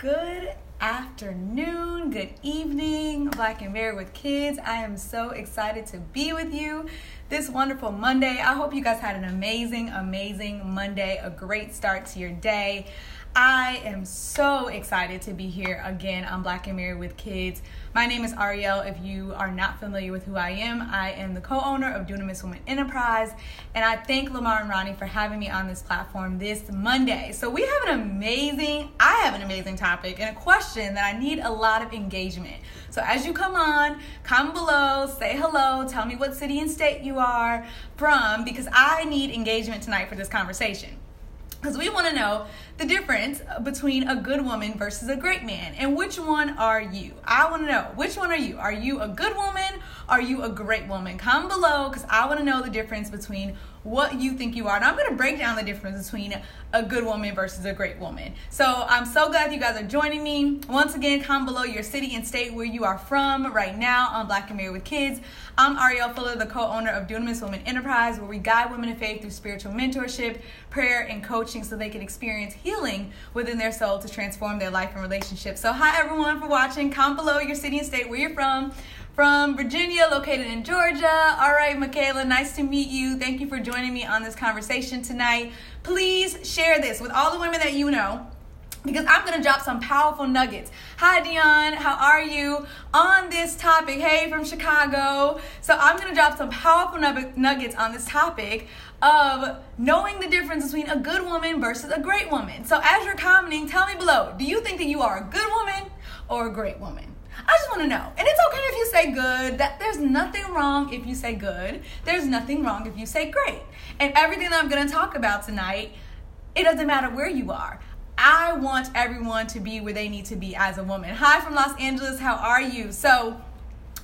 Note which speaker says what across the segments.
Speaker 1: Good afternoon, good evening, Black and Married with Kids. I am so excited to be with you this wonderful Monday. I hope you guys had an amazing Monday, a great start to your day. I am so excited to be here again on Black and Married with Kids. My name is Ariel. If you are not familiar with who I am the co-owner of Dunamis Women Enterprise, and I thank Lamar and Ronnie for having me on this platform this Monday. So I have an amazing topic and a question that I need a lot of engagement. So as you come on, comment below, say hello, tell me what city and state you are from, because I need engagement tonight for this conversation. Because we want to know the difference between a good woman versus a great man. And which one are you? I want to know, which one are you? Are you a good woman? Are you a great woman? Comment below, because I want to know the difference between what you think you are. And I'm going to break down the difference between a good woman versus a great woman. So I'm so glad you guys are joining me. Once again, comment below your city and state where you are from right now on Black and Married with Kids. I'm Ariel Fuller, the co-owner of Dunamis Women Enterprise, where we guide women of faith through spiritual mentorship, prayer, and coaching so they can experience healing within their soul to transform their life and relationships. So hi everyone for watching. Comment below your city and state where you're from. From Virginia, located in Georgia. All right, Michaela, nice to meet you. Thank you for joining me on this conversation tonight. Please share this with all the women that you know, because I'm going to drop some powerful nuggets. Hi, Dion. How are you? On this topic, hey, from Chicago. So I'm going to drop some powerful nuggets on this topic of knowing the difference between a good woman versus a great woman. So as you're commenting, tell me below, do you think that you are a good woman or a great woman? I just want to know. And it's okay if you say good. There's nothing wrong if you say good. There's nothing wrong if you say great. And everything that I'm going to talk about tonight, it doesn't matter where you are. I want everyone to be where they need to be as a woman. Hi from Los Angeles. How are you? So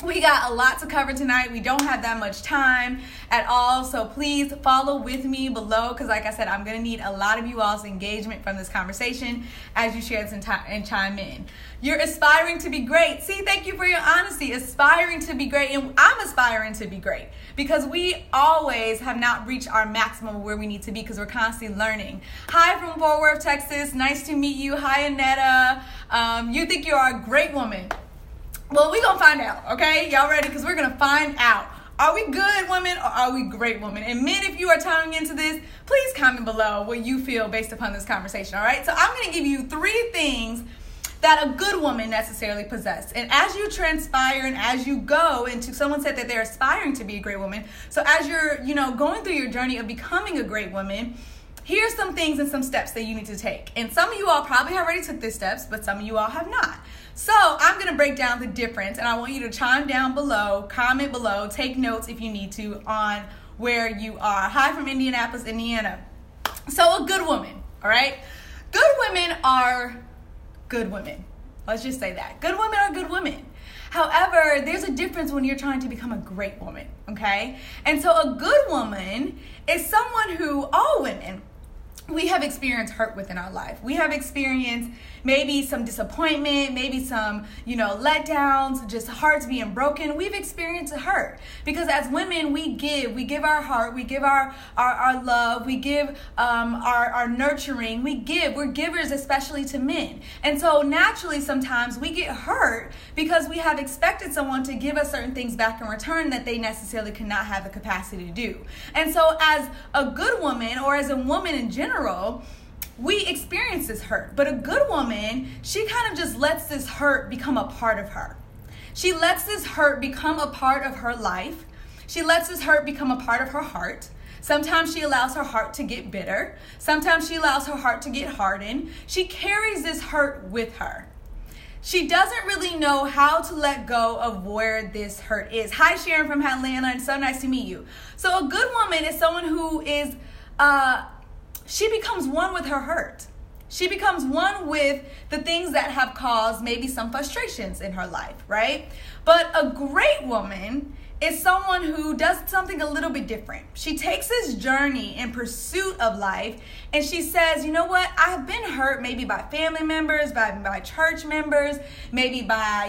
Speaker 1: we got a lot to cover tonight. We don't have that much time at all. So please follow with me below, because like I said, I'm going to need a lot of you all's engagement from this conversation as you share this and chime in. You're aspiring to be great. See, thank you for your honesty. Aspiring to be great. And I'm aspiring to be great, because we always have not reached our maximum of where we need to be, because we're constantly learning. Hi from Fort Worth, Texas. Nice to meet you. Hi, Annetta. You think you are a great woman. Well, we're going to find out, okay? Y'all ready? Because we're going to find out. Are we good women or are we great women? And men, if you are tuning into this, please comment below what you feel based upon this conversation, all right? So I'm going to give you 3 things that a good woman necessarily possesses. And as you transpire and as you go into, someone said that they're aspiring to be a great woman. So as you're, going through your journey of becoming a great woman, here's some things and some steps that you need to take. And some of you all probably already took these steps, but some of you all have not. So I'm going to break down the difference, and I want you to chime down below, comment below, take notes if you need to on where you are. Hi from Indianapolis, Indiana. So a good woman, all right? Good women are good women. Let's just say that. Good women are good women. However, there's a difference when you're trying to become a great woman, okay? And so a good woman is someone who, all women, we have experienced hurt within our life. We have experienced maybe some disappointment, maybe some, letdowns, just hearts being broken. We've experienced hurt because as women, we give our heart, we give our love, we give our nurturing, we're givers, especially to men. And so naturally, sometimes we get hurt because we have expected someone to give us certain things back in return that they necessarily cannot have the capacity to do. And so as a good woman, or as a woman in general, we experience this hurt. But a good woman, she kind of just lets this hurt become a part of her. She lets this hurt become a part of her life. She lets this hurt become a part of her heart. Sometimes she allows her heart to get bitter. Sometimes she allows her heart to get hardened. She carries this hurt with her. She doesn't really know how to let go of where this hurt is. Hi, Sharon from Atlanta, and so nice to meet you. So a good woman is someone who is, she becomes one with her hurt. She becomes one with the things that have caused maybe some frustrations in her life, right? But a great woman is someone who does something a little bit different. She takes this journey in pursuit of life, and she says, you know what? I have been hurt maybe by family members, by church members, maybe by,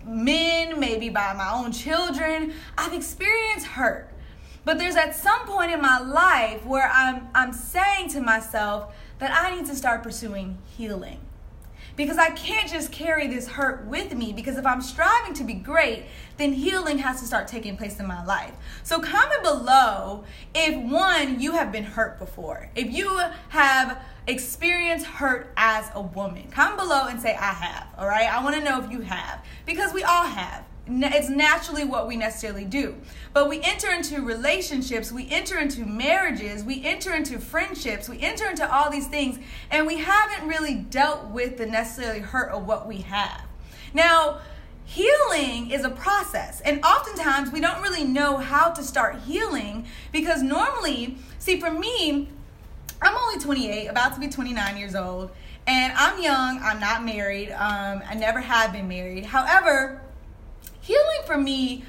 Speaker 1: men, maybe by my own children. I've experienced hurt. But there's at some point in my life where I'm saying to myself that I need to start pursuing healing. Because I can't just carry this hurt with me, because if I'm striving to be great, then healing has to start taking place in my life. So comment below if, one, you have been hurt before. If you have experienced hurt as a woman, comment below and say, I have, all right? I want to know if you have, because we all have. It's naturally what we necessarily do. But we enter into relationships, we enter into marriages, we enter into friendships, we enter into all these things, and we haven't really dealt with the necessarily hurt of what we have. Now, healing is a process, and oftentimes we don't really know how to start healing, because normally, see, for me, I'm only 28, about to be 29 years old, and I'm young, I'm not married, I never have been married. However, healing for me,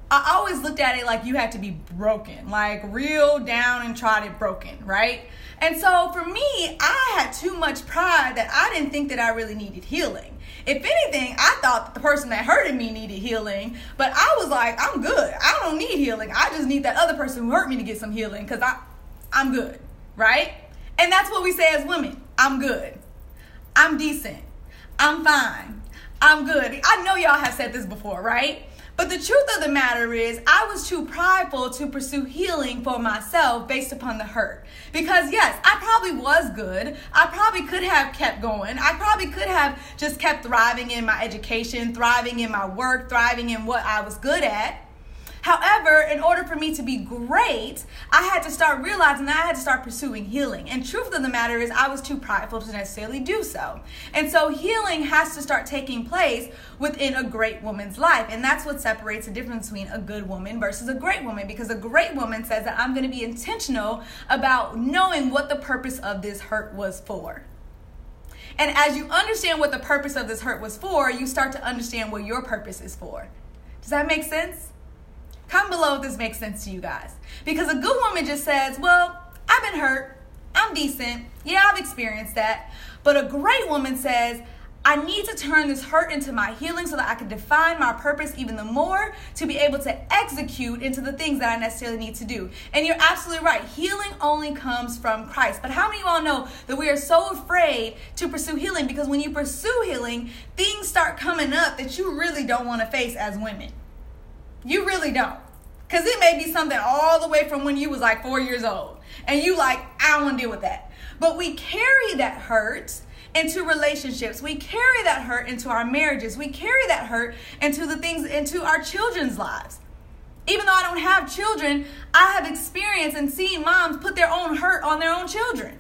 Speaker 1: I always looked at it like you had to be broken, like real down and trodden broken, right? And so for me, I had too much pride that I didn't think that I really needed healing. If anything, I thought that the person that hurted me needed healing, but I was like, I'm good. I don't need healing. I just need that other person who hurt me to get some healing, because I'm good, right? And that's what we say as women. I'm good. I'm decent. I'm fine. I'm good. I know y'all have said this before, right? But the truth of the matter is, I was too prideful to pursue healing for myself based upon the hurt. Because yes, I probably was good. I probably could have kept going. I probably could have just kept thriving in my education, thriving in my work, thriving in what I was good at. However, in order for me to be great, I had to start realizing that I had to start pursuing healing. And truth of the matter is, I was too prideful to necessarily do so. And so healing has to start taking place within a great woman's life. And that's what separates the difference between a good woman versus a great woman. Because a great woman says that I'm going to be intentional about knowing what the purpose of this hurt was for. And as you understand what the purpose of this hurt was for, you start to understand what your purpose is for. Does that make sense? Comment below if this makes sense to you guys. Because a good woman just says, well, I've been hurt. I'm decent. Yeah, I've experienced that. But a great woman says, I need to turn this hurt into my healing so that I can define my purpose even the more, to be able to execute into the things that I necessarily need to do. And you're absolutely right. Healing only comes from Christ. But how many of you all know that we are so afraid to pursue healing? Because when you pursue healing, things start coming up that you really don't want to face as women. You really don't. Because it may be something all the way from when you was like 4 years old. And you like, I don't want to deal with that. But we carry that hurt into relationships. We carry that hurt into our marriages. We carry that hurt into the things, into our children's lives. Even though I don't have children, I have experienced and seen moms put their own hurt on their own children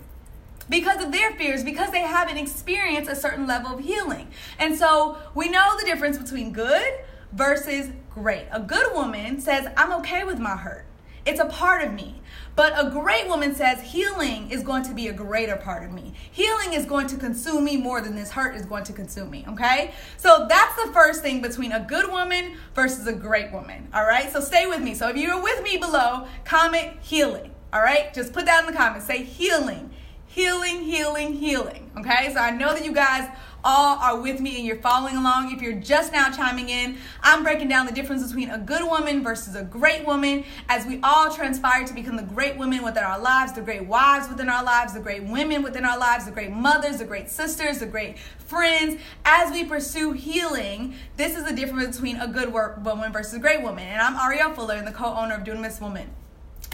Speaker 1: because of their fears, because they haven't experienced a certain level of healing. And so we know the difference between good versus great. A good woman says, I'm okay with my hurt. It's a part of me. But a great woman says, healing is going to be a greater part of me. Healing is going to consume me more than this hurt is going to consume me, okay? So that's the first thing between a good woman versus a great woman, all right? So stay with me. So if you're with me below, comment healing, all right? Just put that in the comments. Say healing, healing, healing, healing, okay? So I know that you guys all are with me and you're following along. If you're just now chiming in, I'm breaking down the difference between a good woman versus a great woman as we all transpire to become the great women within our lives, the great wives within our lives, the great women within our lives, the great mothers, the great sisters, the great friends. As we pursue healing, this is the difference between a good woman versus a great woman. And I'm Arielle Fuller, and the co-owner of Dunamis Woman.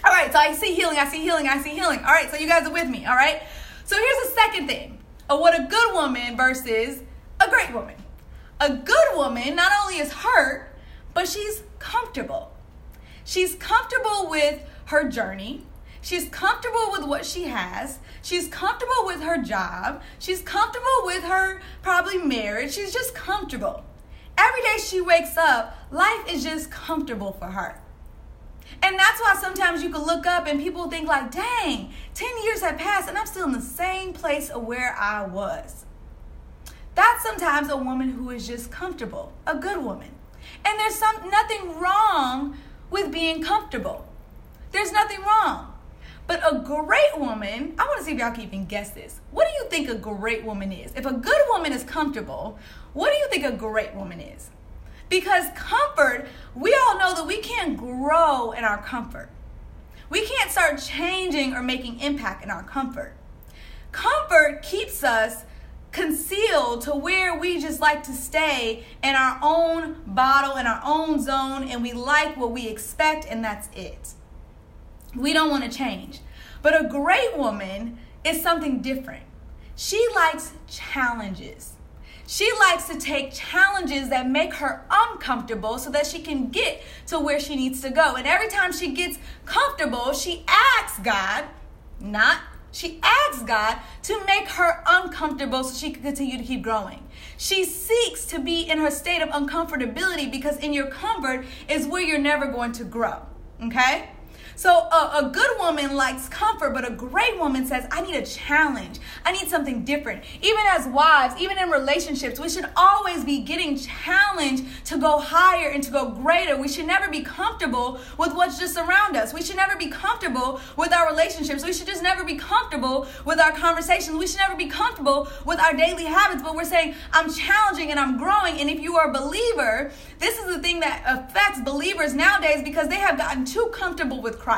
Speaker 1: All right, so I see healing, I see healing, I see healing. All right, so you guys are with me, all right? So here's the second thing of what a good woman versus a great woman. A good woman not only is hurt, but she's comfortable. She's comfortable with her journey. She's comfortable with what she has. She's comfortable with her job. She's comfortable with her probably marriage. She's just comfortable. Every day she wakes up, life is just comfortable for her. And that's why sometimes you can look up and people think like, dang, 10 years have passed and I'm still in the same place of where I was. That's sometimes a woman who is just comfortable, a good woman. And there's nothing wrong with being comfortable. There's nothing wrong. But a great woman, I want to see if y'all can even guess this. What do you think a great woman is? If a good woman is comfortable, what do you think a great woman is? Because comfort, we all know that we can't grow in our comfort. We can't start changing or making impact in our comfort. Comfort keeps us concealed to where we just like to stay in our own bottle, in our own zone, and we like what we expect, and that's it. We don't want to change. But a great woman is something different. She likes challenges. She likes to take challenges that make her uncomfortable so that she can get to where she needs to go. And every time she gets comfortable, she asks God to make her uncomfortable so she can continue to keep growing. She seeks to be in her state of uncomfortability because in your comfort is where you're never going to grow, okay? So a good woman likes comfort, but a great woman says, I need a challenge. I need something different. Even as wives, even in relationships, we should always be getting challenged to go higher and to go greater. We should never be comfortable with what's just around us. We should never be comfortable with our relationships. We should just never be comfortable with our conversations. We should never be comfortable with our daily habits. But we're saying, I'm challenging and I'm growing. And if you are a believer, this is the thing that affects believers nowadays because they have gotten too comfortable with Christ.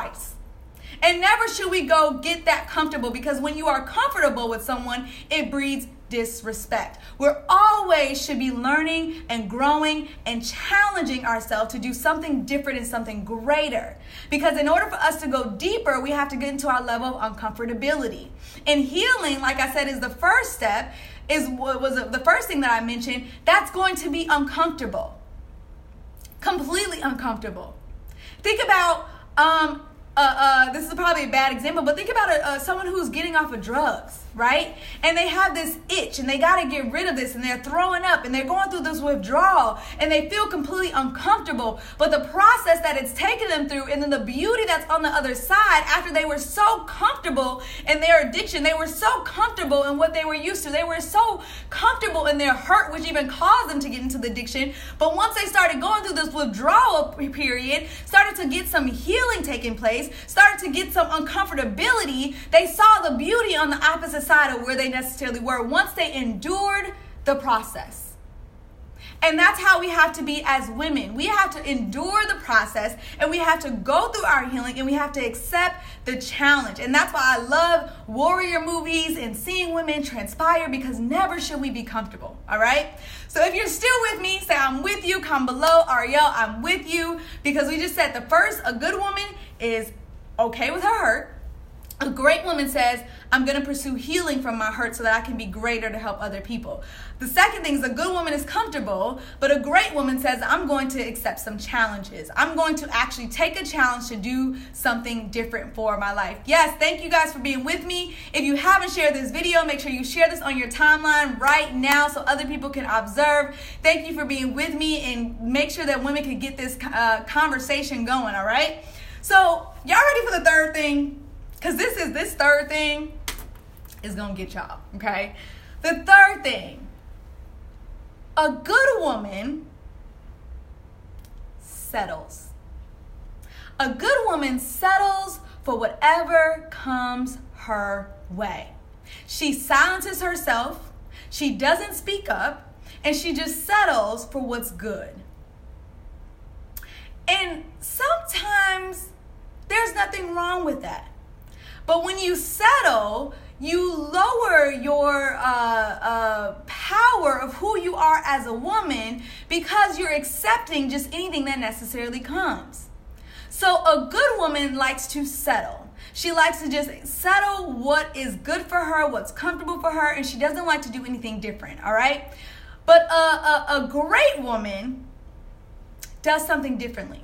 Speaker 1: And never should we go get that comfortable, because when you are comfortable with someone, it breeds disrespect. We're always should be learning and growing and challenging ourselves to do something different and something greater. Because in order for us to go deeper, we have to get into our level of uncomfortability. And healing, like I said, is the first step, was the first thing that I mentioned. That's going to be uncomfortable. Completely uncomfortable. Think about this is probably a bad example, but think about someone who's getting off of drugs, right? And they have this itch and they got to get rid of this, and they're throwing up and they're going through this withdrawal and they feel completely uncomfortable. But the process that it's taken them through, and then the beauty that's on the other side, after they were so comfortable in their addiction, they were so comfortable in what they were used to, they were so comfortable in their hurt, which even caused them to get into the addiction. But once they started going through this withdrawal period, started to get some healing taking place, started to get some uncomfortability, they saw the beauty on the opposite side of where they necessarily were once they endured the process. And that's how we have to be as women. We have to endure the process, and we have to go through our healing, and we have to accept the challenge. And that's why I love warrior movies and seeing women transpire, because never should we be comfortable, all right? So if you're still with me, say I'm with you, comment below. Ariel, I'm with you, because we just said a good woman is okay with her hurt. A great woman says, I'm going to pursue healing from my hurt so that I can be greater to help other people. The second thing is a good woman is comfortable, but a great woman says, I'm going to accept some challenges. I'm going to actually take a challenge to do something different for my life. Yes, thank you guys for being with me. If you haven't shared this video, make sure you share this on your timeline right now so other people can observe. Thank you for being with me, and make sure that women can get this conversation going, all right? So y'all ready for the third thing? Because this third thing is going to get y'all, okay? The third thing, a good woman settles. A good woman settles for whatever comes her way. She silences herself, she doesn't speak up, and she just settles for what's good. And sometimes there's nothing wrong with that. But when you settle, you lower your power of who you are as a woman, because you're accepting just anything that necessarily comes. So a good woman likes to settle. She likes to just settle what is good for her, what's comfortable for her, and she doesn't like to do anything different, all right? But a great woman does something differently.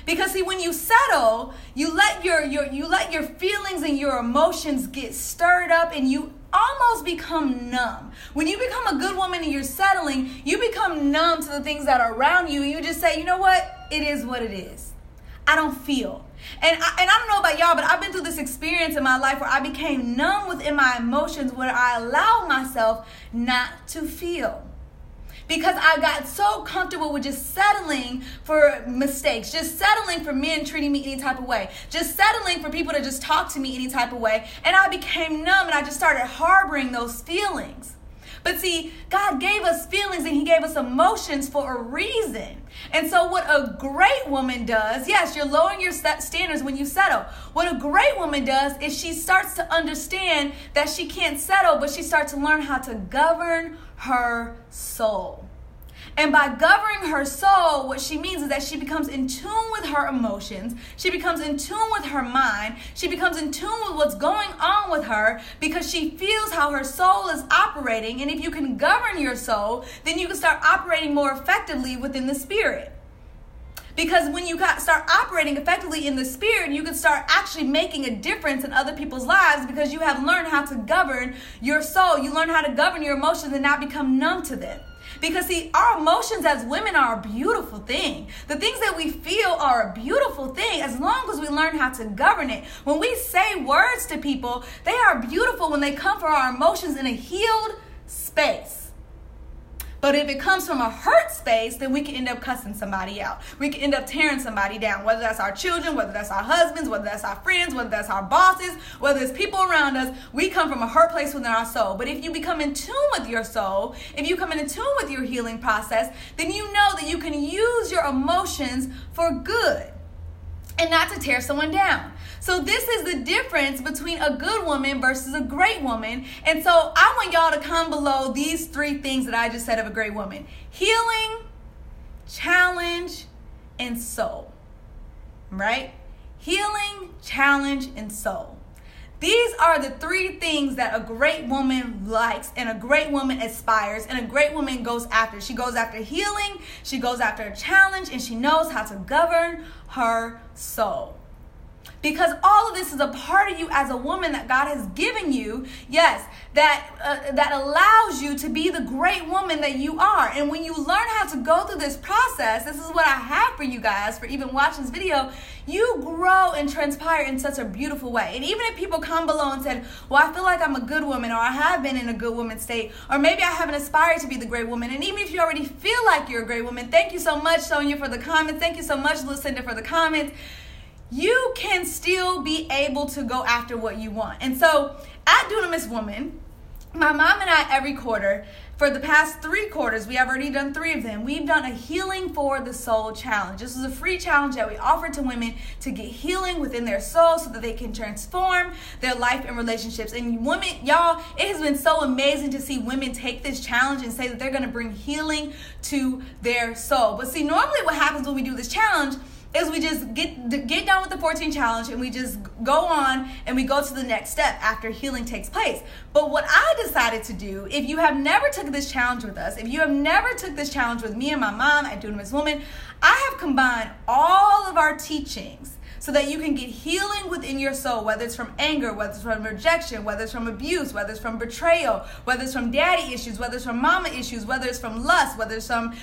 Speaker 1: Because see, when you settle, you let your feelings and your emotions get stirred up, and you almost become numb. When you become a good woman and you're settling, you become numb to the things that are around you, and you just say, you know what? It is what it is. I don't feel. And I don't know about y'all, but I've been through this experience in my life where I became numb within my emotions, where I allowed myself not to feel. Because I got so comfortable with just settling for mistakes, just settling for men treating me any type of way, just settling for people to just talk to me any type of way. And I became numb, and I just started harboring those feelings. But see, God gave us feelings and he gave us emotions for a reason. And so what a great woman does, yes, you're lowering your standards when you settle. What a great woman does is she starts to understand that she can't settle, but she starts to learn how to govern her soul. And by governing her soul, what she means is that she becomes in tune with her emotions. She becomes in tune with her mind. She becomes in tune with what's going on with her because she feels how her soul is operating. And if you can govern your soul, then you can start operating more effectively within the spirit. Because when you start operating effectively in the spirit, you can start actually making a difference in other people's lives because you have learned how to govern your soul. You learn how to govern your emotions and not become numb to them. Because see, our emotions as women are a beautiful thing. The things that we feel are a beautiful thing as long as we learn how to govern it. When we say words to people, they are beautiful when they come from our emotions in a healed space. But if it comes from a hurt space, then we can end up cussing somebody out. We can end up tearing somebody down, whether that's our children, whether that's our husbands, whether that's our friends, whether that's our bosses, whether it's people around us. We come from a hurt place within our soul. But if you become in tune with your soul, if you come in tune with your healing process, then you know that you can use your emotions for good and not to tear someone down. So this is the difference between a good woman versus a great woman. And so I want y'all to comment below these 3 things that I just said of a great woman: healing, challenge, and soul. Right? Healing, challenge, and soul. These are the 3 things that a great woman likes and a great woman aspires and a great woman goes after. She goes after healing, she goes after a challenge, and she knows how to govern her soul. Because all of this is a part of you as a woman that God has given you, yes, that allows you to be the great woman that you are. And when you learn how to go through this process, this is what I have for you guys for even watching this video, you grow and transpire in such a beautiful way. And even if people come below and said, well, I feel like I'm a good woman, or I have been in a good woman state, or maybe I haven't aspired to be the great woman. And even if you already feel like you're a great woman, thank you so much, Sonia, for the comments. Thank you so much, Lucinda, for the comments. You can still be able to go after what you want. And so at Dunamis Woman, my mom and I, every quarter, for the past 3 quarters, we have already done 3 of them, we've done a Healing for the Soul challenge. This is a free challenge that we offer to women to get healing within their soul so that they can transform their life and relationships. And women, y'all, it has been so amazing to see women take this challenge and say that they're going to bring healing to their soul. But see, normally what happens when we do this challenge is we just get done with the 14 challenge and we just go on and we go to the next step after healing takes place. But what I decided to do, if you have never took this challenge with us, if you have never took this challenge with me and my mom at Dunamis Woman, I have combined all of our teachings so that you can get healing within your soul, whether it's from anger, whether it's from rejection, whether it's from abuse, whether it's from betrayal, whether it's from daddy issues, whether it's from mama issues, whether it's from lust, whether it's from,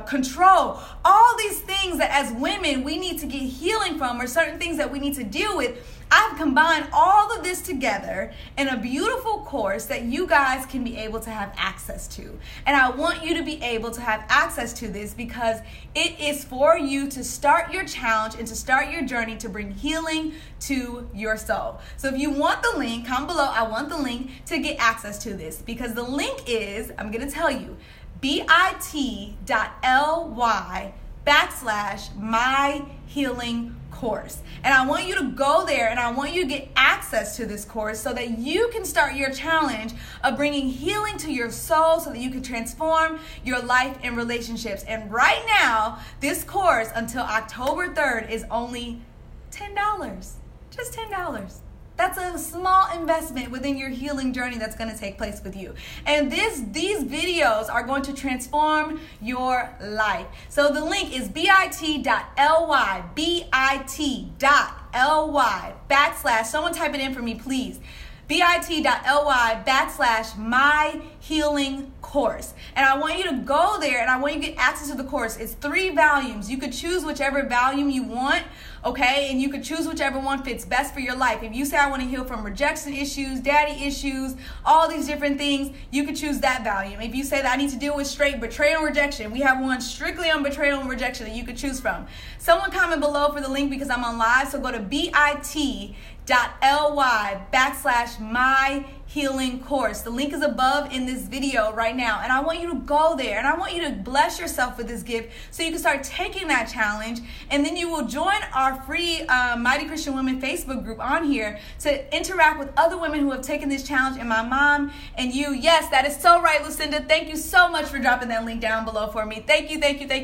Speaker 1: control. All these things that as women we need to get healing from, or certain things that we need to deal with. I've combined all of this together in a beautiful course that you guys can be able to have access to. And I want you to be able to have access to this because it is for you to start your challenge and to start your journey to bring healing to your soul. So if you want the link, comment below. I want the link to get access to this because the link is, I'm going to tell you, bit.ly/myhealing course. And I want you to go there and I want you to get access to this course so that you can start your challenge of bringing healing to your soul so that you can transform your life and relationships. And right now, this course until October 3rd is only $10. Just $10. That's a small investment within your healing journey that's going to take place with you. And these videos are going to transform your life. So the link is bit.ly, someone type it in for me, please. bit.ly/myhealing course. And I want you to go there and I want you to get access to the course. It's 3 volumes. You could choose whichever volume you want, okay? And you could choose whichever one fits best for your life. If you say I want to heal from rejection issues, daddy issues, all these different things, you could choose that volume. If you say that I need to deal with straight betrayal and rejection, we have one strictly on betrayal and rejection that you could choose from. Someone comment below for the link because I'm on live, so go to bit.ly/myhealing healing course. The link is above in this video right now, and I want you to go there, and I want you to bless yourself with this gift so you can start taking that challenge, and then you will join our free Mighty Christian Women Facebook group on here to interact with other women who have taken this challenge, and my mom and you. Yes, that is so right, Lucinda. Thank you so much for dropping that link down below for me. Thank you,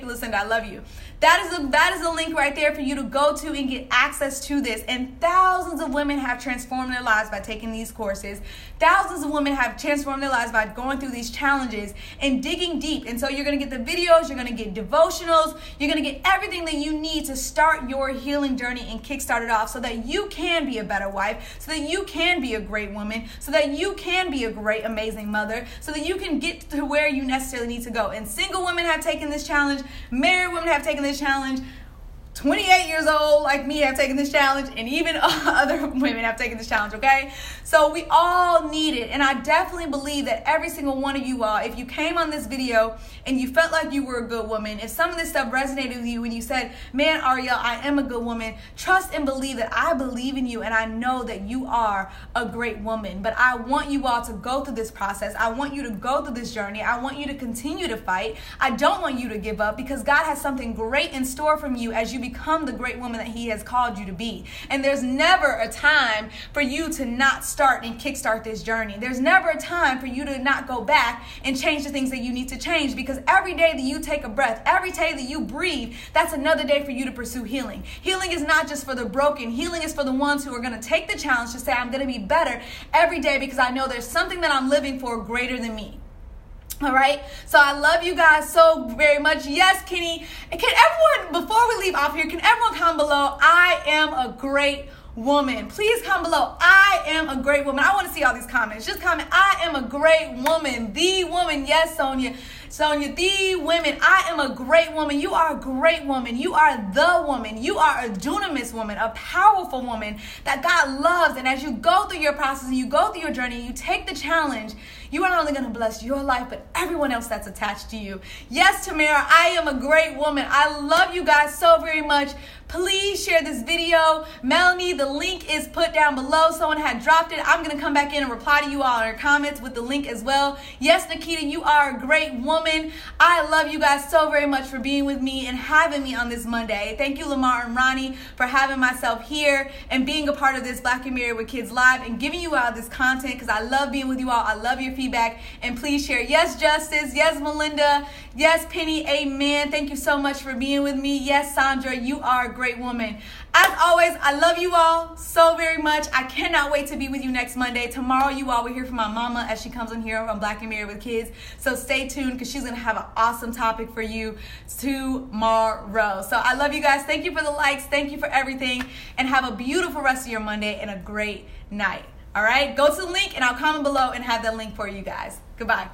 Speaker 1: Lucinda. I love you. That is a link right there for you to go to and get access to this. And thousands of women have transformed their lives by taking these courses. Thousands of women have transformed their lives by going through these challenges and digging deep. And so you're going to get the videos, you're going to get devotionals, you're going to get everything that you need to start your healing journey and kickstart it off so that you can be a better wife, so that you can be a great woman, so that you can be a great, amazing mother, so that you can get to where you necessarily need to go. And single women have taken this challenge, married women have taken this challenge, 28 years old like me have taken this challenge, and even other women have taken this challenge, okay? So we all need it, and I definitely believe that every single one of you all, if you came on this video and you felt like you were a good woman, if some of this stuff resonated with you and you said, man, Ariel, I am a good woman, trust and believe that I believe in you and I know that you are a great woman. But I want you all to go through this process. I want you to go through this journey. I want you to continue to fight. I don't want you to give up, because God has something great in store from you as you become the great woman that He has called you to be. And there's never a time for you to not start and kickstart this journey. There's never a time for you to not go back and change the things that you need to change, because every day that you take a breath, every day that you breathe, that's another day for you to pursue healing. Healing is not just for the broken. Healing is for the ones who are going to take the challenge to say, I'm going to be better every day because I know there's something that I'm living for greater than me. All right, so I love you guys so very much. Yes, Kenny. And can everyone, before we leave off here, can everyone comment below, I am a great woman? Please comment below, I am a great woman. I want to see all these comments. Just comment, I am a great woman. The woman. Yes, Sonia, the women. I am a great woman. You are a great woman. You are the woman. You are a dunamis woman, a powerful woman that God loves. And as you go through your process and you go through your journey, you take the challenge, you are not only going to bless your life, but everyone else that's attached to you. Yes, Tamara, I am a great woman. I love you guys so very much. Please share this video. Melanie, the link is put down below. Someone had dropped it. I'm going to come back in and reply to you all in your comments with the link as well. Yes, Nikita, you are a great woman. I love you guys so very much for being with me and having me on this Monday. Thank you, Lamar and Ronnie, for having myself here and being a part of this Black and Married with Kids Live and giving you all this content, because I love being with you all. I love your feedback, and please share. Yes, Justice. Yes, Melinda. Yes, Penny. Amen. Thank you so much for being with me. Yes, Sandra, you are a great woman. As always, I love you all so very much. I cannot wait to be with you next Monday. Tomorrow, you all will hear from my mama as she comes on here on Black and Married with Kids. So stay tuned, because she's going to have an awesome topic for you tomorrow. So I love you guys. Thank you for the likes. Thank you for everything. And have a beautiful rest of your Monday and a great night. All right? Go to the link, and I'll comment below and have that link for you guys. Goodbye.